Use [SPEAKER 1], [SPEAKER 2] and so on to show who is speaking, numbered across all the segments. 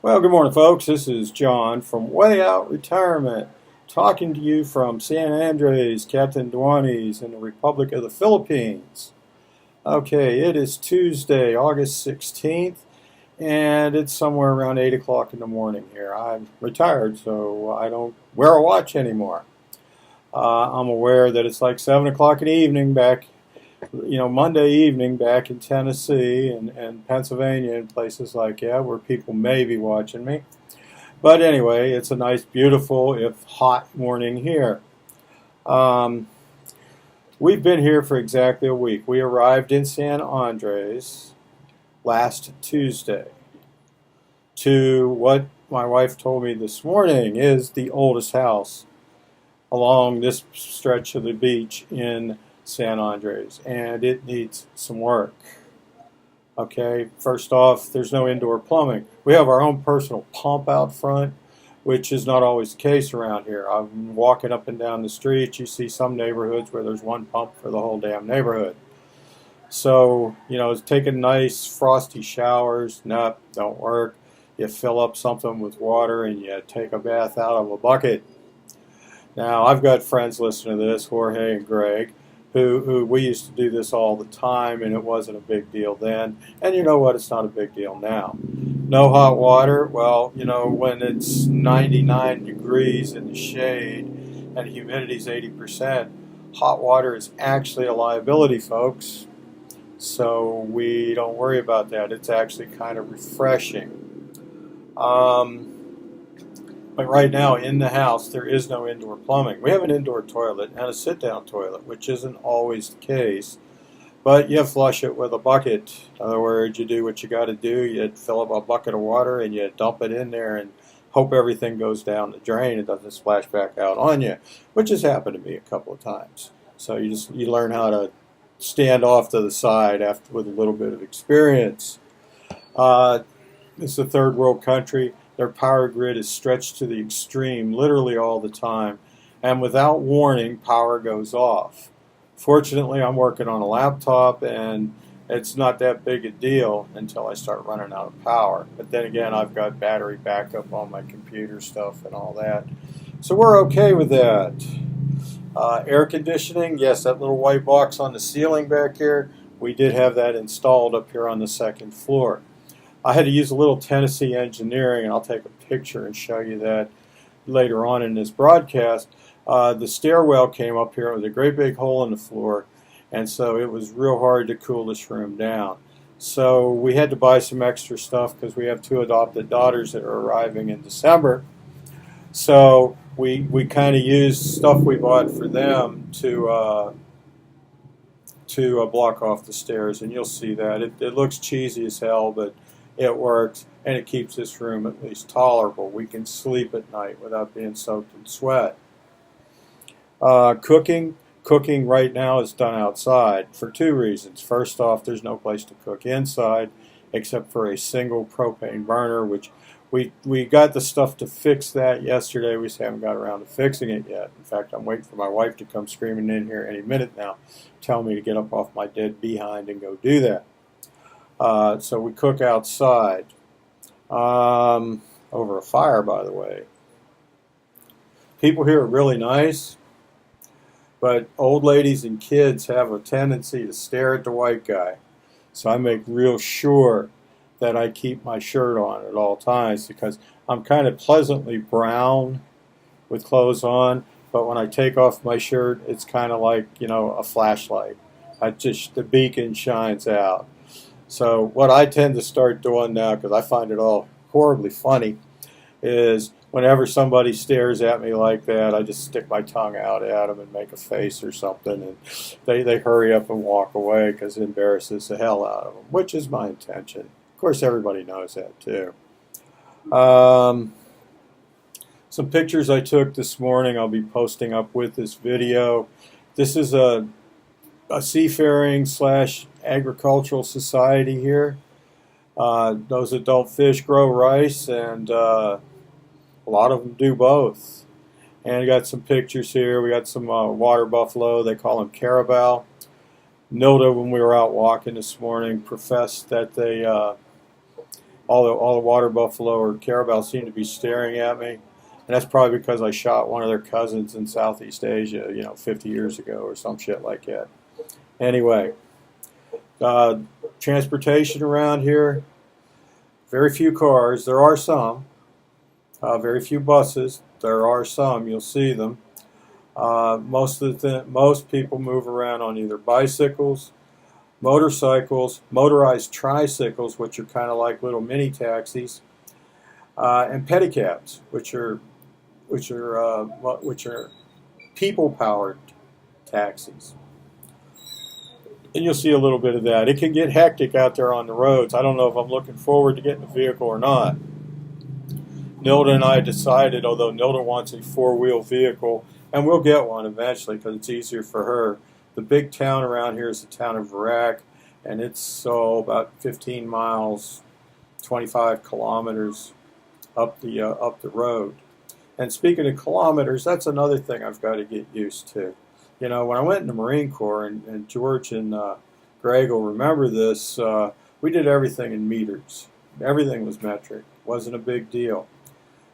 [SPEAKER 1] Well, good morning, folks. This is John from Way Out Retirement, talking to you from San Andres, Captain Duanes, in the Republic of the Philippines. Okay, it is Tuesday, August 16th, and it's somewhere around 8 o'clock in the morning here. I'm retired, so I don't wear a watch anymore. I'm aware that it's like 7 o'clock in the evening back, Monday evening back in Tennessee and Pennsylvania and places like that where people may be watching me. But anyway, it's a nice, beautiful, if hot morning here. We've been here for exactly a week. We arrived in San Andres last Tuesday to what my wife told me this morning is the oldest house along this stretch of the beach in San Andres, and it needs some work. Okay, first off, there's no indoor plumbing. We have our own personal pump out front, which is not always the case around here. I'm walking up and down the street, you see some neighborhoods where there's one pump for the whole damn neighborhood. So, taking nice frosty showers, nope, don't work. You fill up something with water and you take a bath out of a bucket. Now, I've got friends listening to this, Jorge and Greg, who we used to do this all the time, and it wasn't a big deal then. And you know what? It's not a big deal now. No hot water. Well, when it's 99 degrees in the shade and humidity's 80%, hot water is actually a liability, folks. So we don't worry about that. It's actually kind of refreshing. But right now in the house, there is no indoor plumbing. We have an indoor toilet and a sit-down toilet, which isn't always the case. But you flush it with a bucket. In other words, you do what you got to do. You fill up a bucket of water and you dump it in there and hope everything goes down the drain and doesn't splash back out on you, which has happened to me a couple of times. So you learn how to stand off to the side with a little bit of experience. It's a third world country. Their power grid is stretched to the extreme, literally all the time. And without warning, power goes off. Fortunately, I'm working on a laptop, and it's not that big a deal until I start running out of power. But then again, I've got battery backup on my computer stuff and all that. So we're okay with that. Air conditioning, yes, that little white box on the ceiling back here, we did have that installed up here on the second floor. I had to use a little Tennessee engineering, and I'll take a picture and show you that later on in this broadcast. The stairwell came up here with a great big hole in the floor, and so it was real hard to cool this room down. So we had to buy some extra stuff because we have two adopted daughters that are arriving in December. So we kind of used stuff we bought for them to block off the stairs, and you'll see that. It looks cheesy as hell, but it works, and it keeps this room at least tolerable. We can sleep at night without being soaked in sweat. Cooking right now is done outside for two reasons. First off, there's no place to cook inside except for a single propane burner, which we got the stuff to fix that yesterday. We just haven't got around to fixing it yet. In fact, I'm waiting for my wife to come screaming in here any minute now, tell me to get up off my dead behind and go do that. So we cook outside, over a fire, by the way. People here are really nice, but old ladies and kids have a tendency to stare at the white guy. So I make real sure that I keep my shirt on at all times because I'm kind of pleasantly brown with clothes on, but when I take off my shirt, it's kind of like, a flashlight. The beacon shines out. So what I tend to start doing now, because I find it all horribly funny, is whenever somebody stares at me like that, I just stick my tongue out at them and make a face or something, and they hurry up and walk away because it embarrasses the hell out of them, which is my intention. Of course, everybody knows that too. Some pictures I took this morning I'll be posting up with this video. This is a seafaring / agricultural society here. Those that don't fish grow rice, and a lot of them do both. And we got some pictures here. We got some water buffalo. They call them carabao. Nilda, when we were out walking this morning, professed that they all the water buffalo or carabao seem to be staring at me. And that's probably because I shot one of their cousins in Southeast Asia, 50 years ago or some shit like that. Anyway, transportation around here, very few cars. There are some. Very few buses. There are some. You'll see them. Most people move around on either bicycles, motorcycles, motorized tricycles, which are kind of like little mini taxis, and pedicabs, which are people-powered taxis. And you'll see a little bit of that. It can get hectic out there on the roads. I don't know if I'm looking forward to getting a vehicle or not. Nilda and I decided, although Nilda wants a four-wheel vehicle, and we'll get one eventually because it's easier for her. The big town around here is the town of Iraq, and it's about 15 miles, 25 kilometers up the road. And speaking of kilometers, that's another thing I've got to get used to. When I went in the Marine Corps, and George and Greg will remember this, we did everything in meters. Everything was metric. It wasn't a big deal.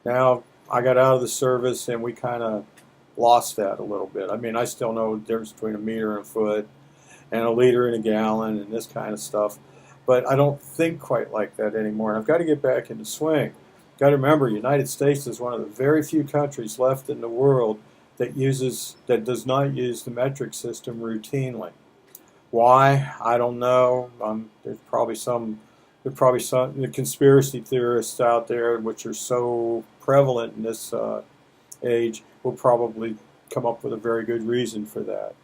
[SPEAKER 1] Now, I got out of the service, and we kind of lost that a little bit. I mean, I still know the difference between a meter and a foot, and a liter and a gallon, and this kind of stuff. But I don't think quite like that anymore. And I've got to get back into swing. Got to remember, United States is one of the very few countries left in the world that does not use the metric system routinely. Why? I don't know. There's probably some the conspiracy theorists out there, which are so prevalent in this age, will probably come up with a very good reason for that.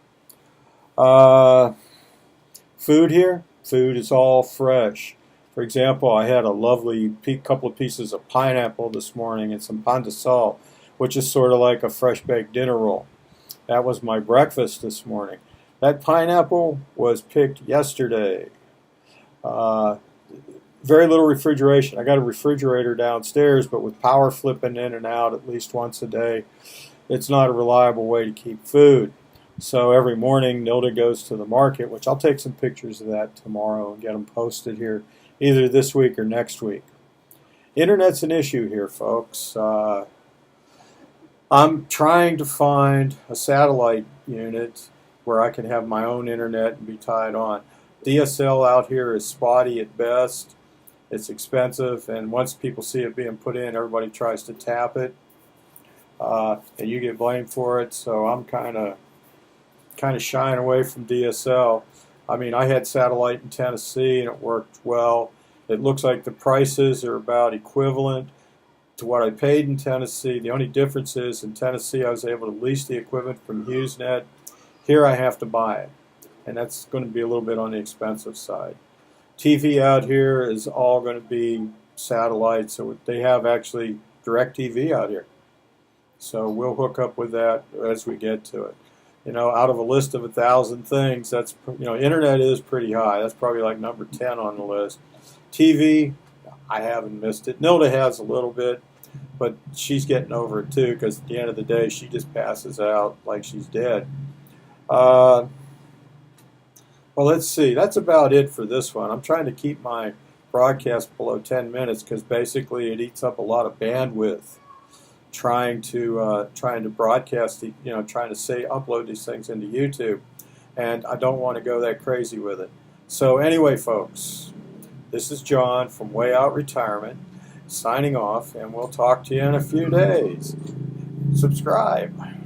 [SPEAKER 1] Food here, food is all fresh. For example, I had a lovely couple of pieces of pineapple this morning and some pan de sal, which is sort of like a fresh baked dinner roll. That was my breakfast this morning. That pineapple was picked yesterday. Very little refrigeration. I got a refrigerator downstairs, but with power flipping in and out at least once a day, it's not a reliable way to keep food. So every morning, Nilda goes to the market, which I'll take some pictures of that tomorrow and get them posted here, either this week or next week. Internet's an issue here, folks. I'm trying to find a satellite unit where I can have my own internet and be tied on. DSL out here is spotty at best. It's expensive, and once people see it being put in, everybody tries to tap it, and you get blamed for it. So I'm kind of shying away from DSL. I mean, I had satellite in Tennessee, and it worked well. It looks like the prices are about equivalent to what I paid in Tennessee. The only difference is in Tennessee I was able to lease the equipment from HughesNet. Here I have to buy it, and that's going to be a little bit on the expensive side. TV out here is all going to be satellite, so they have actually direct TV out here. So we'll hook up with that as we get to it. Out of a list of 1,000 things, that's, internet is pretty high. That's probably like number 10 on the list. TV, I haven't missed it. Nilda has a little bit, but she's getting over it too, because at the end of the day, she just passes out like she's dead. Well, let's see. That's about it for this one. I'm trying to keep my broadcast below 10 minutes because basically it eats up a lot of bandwidth trying to broadcast trying to upload these things into YouTube, and I don't want to go that crazy with it. So anyway, folks, this is John from Way Out Retirement signing off, and we'll talk to you in a few days. Subscribe.